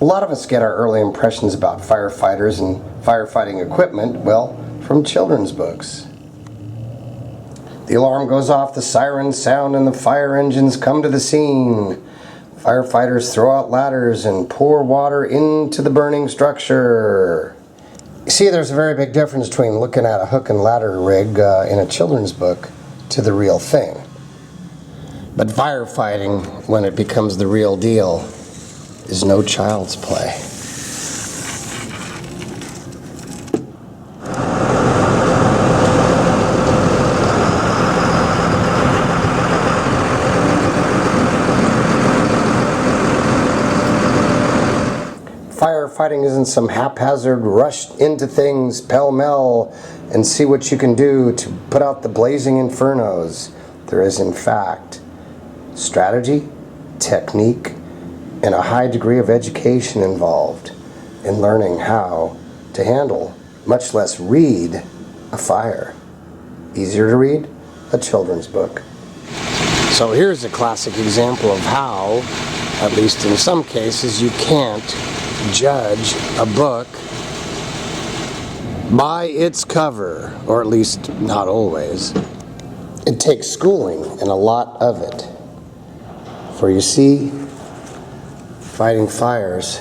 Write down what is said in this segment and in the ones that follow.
A lot of us get our early impressions about firefighters and firefighting equipment, well, from children's books. The alarm goes off, the sirens sound, and the fire engines come to the scene. Firefighters throw out ladders and pour water into the burning structure. You see, there's a very big difference between looking at a hook and ladder rig in a children's book to the real thing. But firefighting, when it becomes the real deal, is no child's play. Firefighting isn't some haphazard rush into things pell-mell and see what you can do to put out the blazing infernos. There is, in fact, strategy, technique, and a high degree of education involved in learning how to handle, much less read, a fire. Easier to read? A children's book. So here's a classic example of how, at least in some cases, you can't judge a book by its cover, or at least not always. It takes schooling, and a lot of it. For you see, fighting fires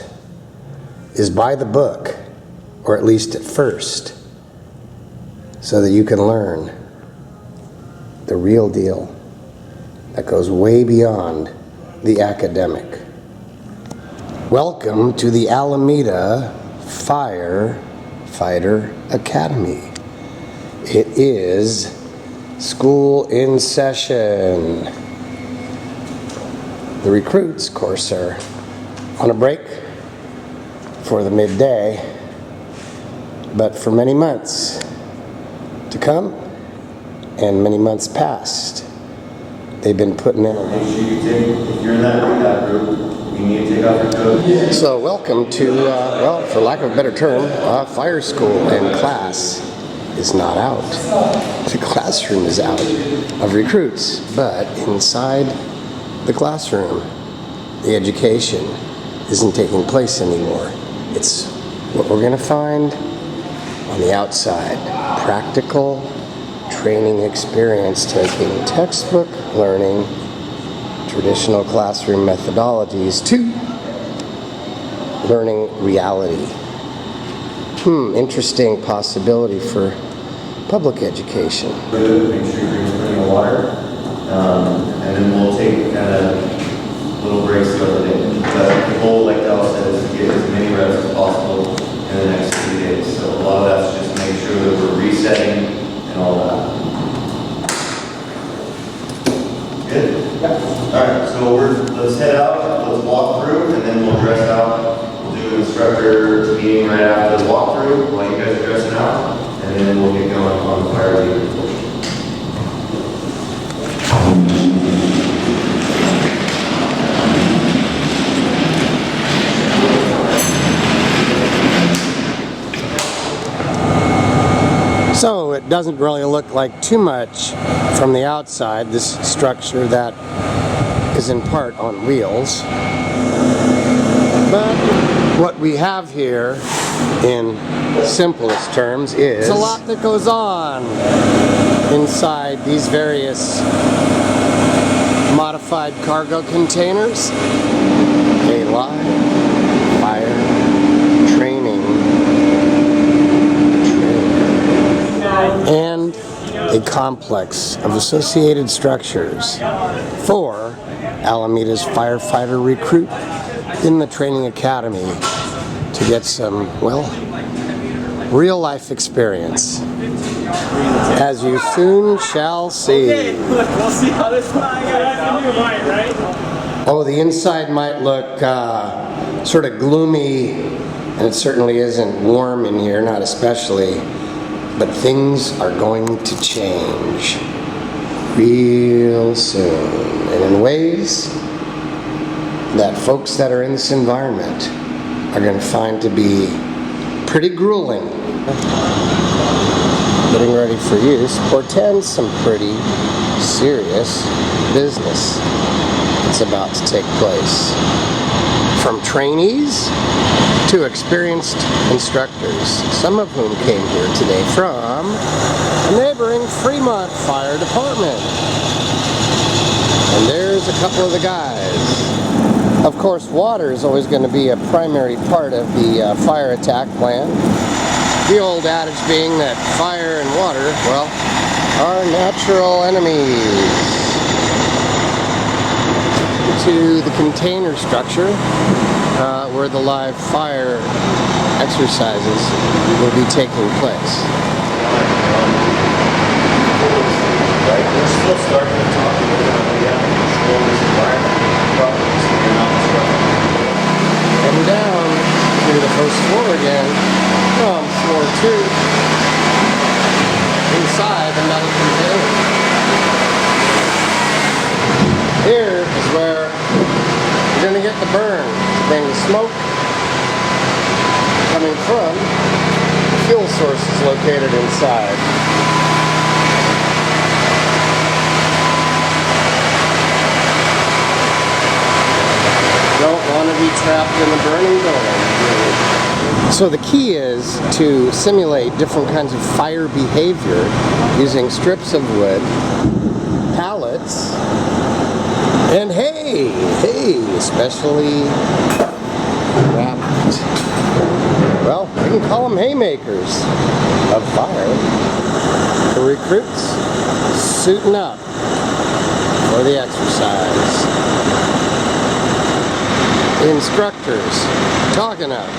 is by the book, or at least at first, so that you can learn the real deal that goes way beyond the academic. Welcome to the Alameda Firefighter Academy. It is school in session. The recruits, of course, are on a break for the midday, but for many months to come and many months past, they've been putting in. Make sure you take, if you're in that group, you need to take off your coat. So welcome to, well, for lack of a better term, fire school, and class is not out. The classroom is out of recruits, but inside the classroom, the education isn't taking place anymore. It's what we're going to find on the outside. Practical training experience, taking textbook learning, traditional classroom methodologies to learning reality. Interesting possibility for public education. Make sure you drink plenty of water, and then we'll take kind of little breaks throughout the day. But the goal, like Al said, is to get as many reps as possible in the next 3 days. So a lot of that's just to make sure that we're resetting and all that. Good? Yeah. Alright, so let's head out, let's walk through, and then we'll dress out. We'll do an instructor meeting right after the walkthrough while you guys are dressing out, and then we'll get going on the fire leader portion. So it doesn't really look like too much from the outside, this structure that is in part on wheels. But what we have here, in simplest terms, is a lot that goes on inside these various modified cargo containers. A live fire training and a complex of associated structures for Alameda's firefighter recruit in the training academy to get some, well, real life experience, as you soon shall see. Okay, look, we'll see how this one right? Oh, the inside might look sort of gloomy, and it certainly isn't warm in here, not especially. But things are going to change real soon, and in ways that folks that are in this environment are going to find to be pretty grueling. Getting ready for use portends some pretty serious business that's about to take place. from trainees to experienced instructors, some of whom came here today from the neighboring Fremont Fire Department. And there's a couple of the guys. Of course, water is always going to be a primary part of the fire attack plan. The old adage being that fire and water, well, are natural enemies. To the container structure where the live fire exercises will be taking place. Right? We're still starting to talk a little bit about the control this environment properly, so you're not disrupting. Heading down to the first floor again from floor 2 inside the metal container. Here is where you're going to get the burn to bring the smoke coming from the fuel sources located inside. Don't want to be trapped in a burning building. So the key is to simulate different kinds of fire behavior using strips of wood, pallets, and hay, especially wrapped. Well, we can call them haymakers of fire. The recruits suiting up for the exercise. The instructors talking up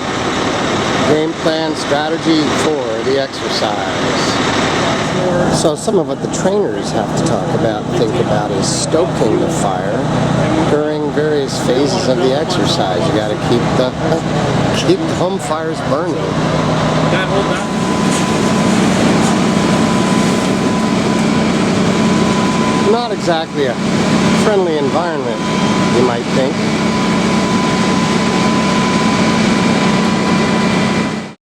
game plan strategy for the exercise. So some of what the trainers have to talk about and think about is stoking the fire during various phases of the exercise. You got to keep the home fires burning. Can I hold that? Not exactly a friendly environment, you might think.